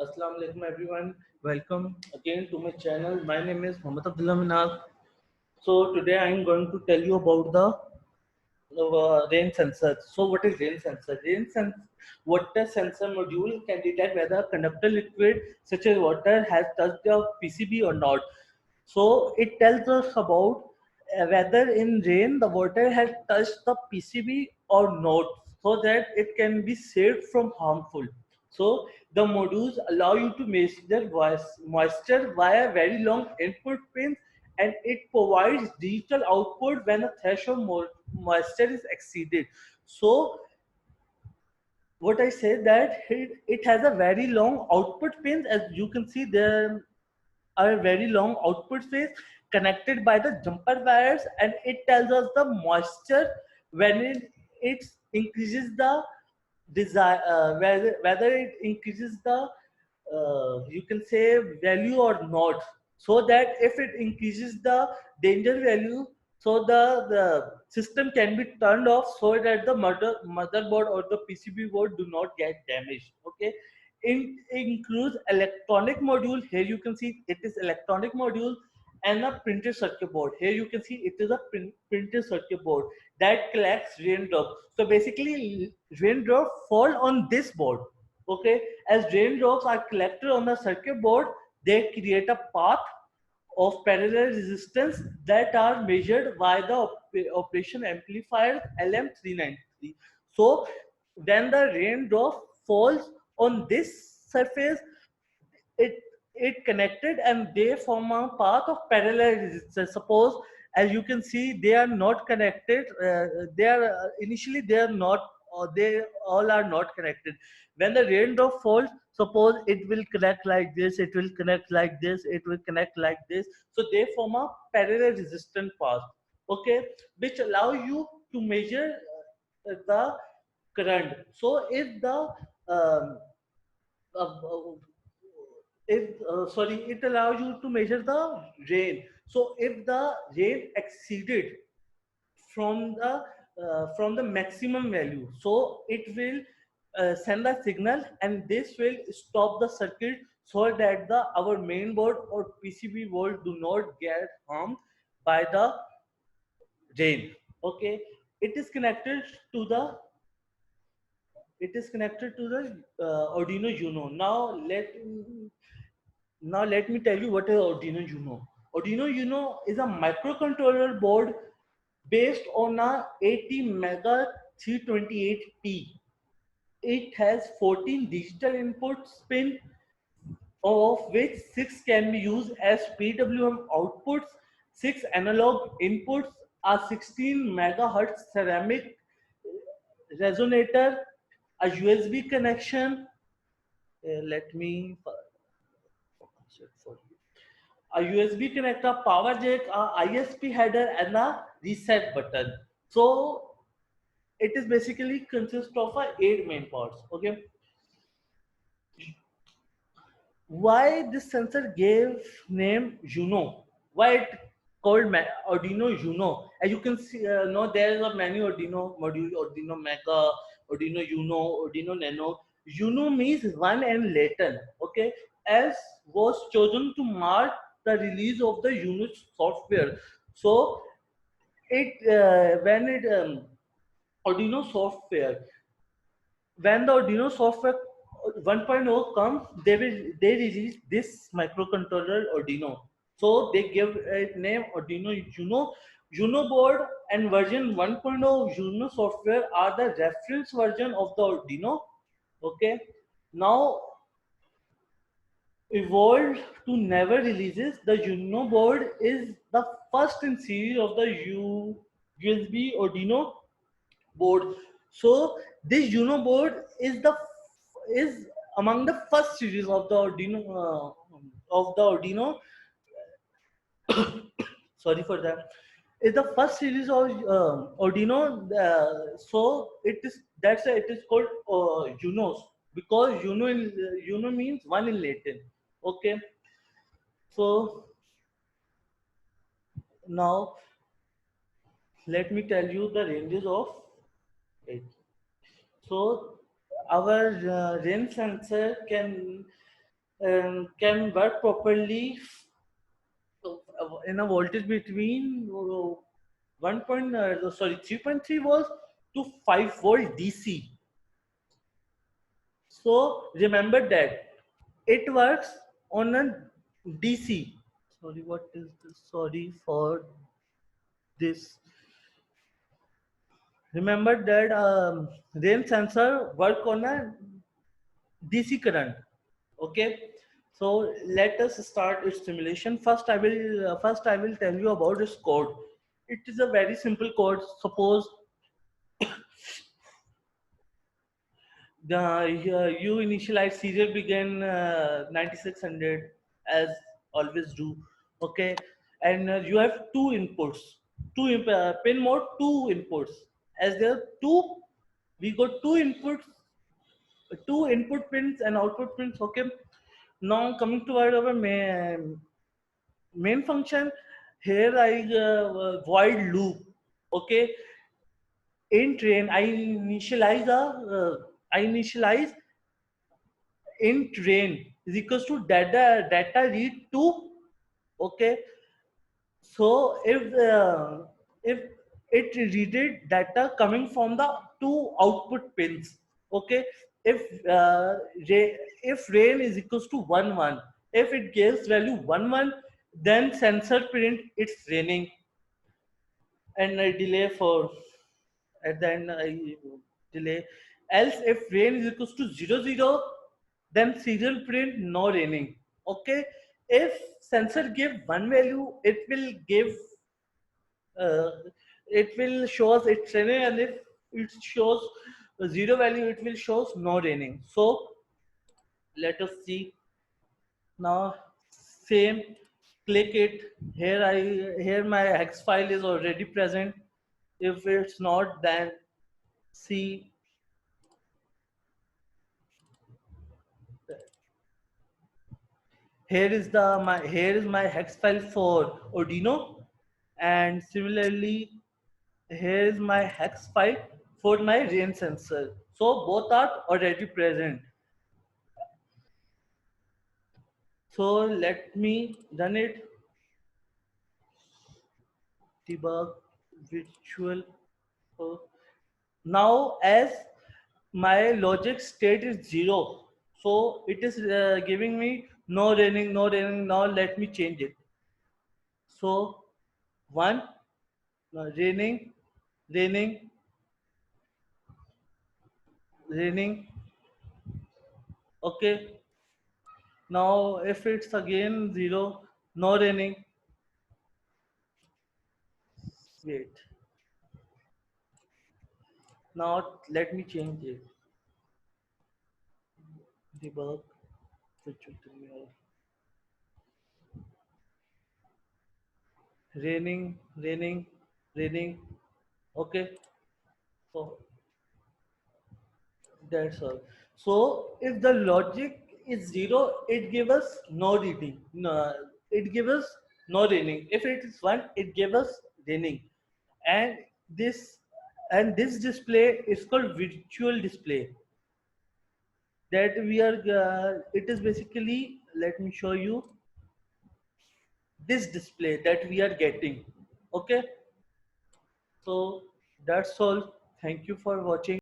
Assalamu alaikum everyone. Welcome again to my channel. My name is Mohammad Abdullah Minaz. So today I am going to tell you about the rain sensor. So what is rain sensor? Water sensor module can detect whether a conductor liquid such as water has touched the PCB or not. So it tells us about whether in rain the water has touched the PCB or not, so that it can be saved from harmful. So the modules allow you to measure moisture via very long input pins, and it provides digital output when a threshold moisture is exceeded. So what I say that it has a very long output pins. As you can see, there are very long output pins connected by the jumper wires, and it tells us the moisture when it increases the desire, whether it increases the you can say value or not. So that if it increases the danger value, so the system can be turned off, so that the motherboard or the PCB board do not get damaged. Okay, it includes electronic module. Here you can see it is electronic module, and a printed circuit board. Here you can see it is a printed circuit board that collects raindrops. So basically raindrops fall on this board. Okay, as raindrops are collected on the circuit board, they create a path of parallel resistance that are measured by the operation amplifier LM393. So when the raindrop falls on this surface, it it connected and they form a path of parallel resistance. Suppose, as you can see, they are not connected. They are initially they are not, or they all are not connected. When the raindrop falls, suppose it will connect like this, it will connect like this, it will connect like this. So they form a parallel resistant path. Okay, which allow you to measure the current. So if the um, uh, if sorry, it allows you to measure the rain. So if the rain exceeded from the maximum value, so it will send a signal, and this will stop the circuit, so that the our main board or PCB board do not get harmed by the rain. Okay, it is connected to the Arduino Uno. Now let me tell you what is Arduino Uno. Arduino Uno is a microcontroller board based on a 80 mega 328P. It has 14 digital inputs pin, of which 6 can be used as PWM outputs, 6 analog inputs, a 16 megahertz ceramic resonator, a USB connection. Let me a USB connector, power jack, a ISP header, and a reset button. So it is basically consists of a 8 main parts. Okay, why this sensor gave name Juno? Why it called Arduino Uno? As you can see, know there is a many Arduino module, Arduino Mega, Arduino Uno, Arduino Nano. Uno means one and later. Okay, as was chosen to mark the release of the Uno software. So it when it Arduino software when the Arduino software 1.0 comes, they release this microcontroller Arduino. So they give a name Arduino Uno. Uno board and version 1.0 Uno software are the reference version of the Arduino. Okay. Now evolved to never releases, the Uno board is the first in series of the USB Arduino board. So this Uno board is among the first series of the Arduino. Sorry for that. Is the first series of Arduino. So it is that's why it is called Unos, because Uno means one in Latin. Okay. So now let me tell you the ranges of it. So our rain sensor can can work properly in a voltage between 3.3 volts to 5 volt DC. So remember that it works on a DC. Sorry, what is this? Sorry for this. Remember that rain sensor work on a DC current. Okay. So let us start its simulation. First I will tell you about its code. It is a very simple code. Suppose you initialize serial begin 9600 as always do. Okay, and you have two inputs, pin mode, two inputs. As there are two, we got two input pins and output pins. Okay, now coming to our main function. Here I void loop. Okay, in train I initialize int rain is equals to data read to. Okay, so if it readed data coming from the two output pins. Okay, if if rain is equals to 1 1, if it gives value 1 1, then sensor print it's raining, and I delay for at the end I delay. Else if rain is equals to 0 0, then serial print no raining. Okay, if sensor give one value, uh, it will shows it's raining, and if it shows zero value, it will shows no raining. So let us see now. Same, click it. Here my hex file is already present. If it's not, then see. Here is my hex file for Arduino, and similarly here is my hex file for my rain sensor. So both are already present. So let me run it. Debug virtual. uh, Now as my logic state is 0, so it is giving me no raining, no raining. Now let me change it. So 1, raining, raining, raining. Okay, now if it's again 0, no raining. Wait, now let me change it. Debug virtual terminal. Raining, raining, raining. Okay, so that's all. So if the logic is 0, it gives us no reading. No, it gives us no raining. If it is 1, it gives us raining. And this this display is called virtual display. That we are. It is basically. Let me show you this display that we are getting. Okay. So that's all. Thank you for watching.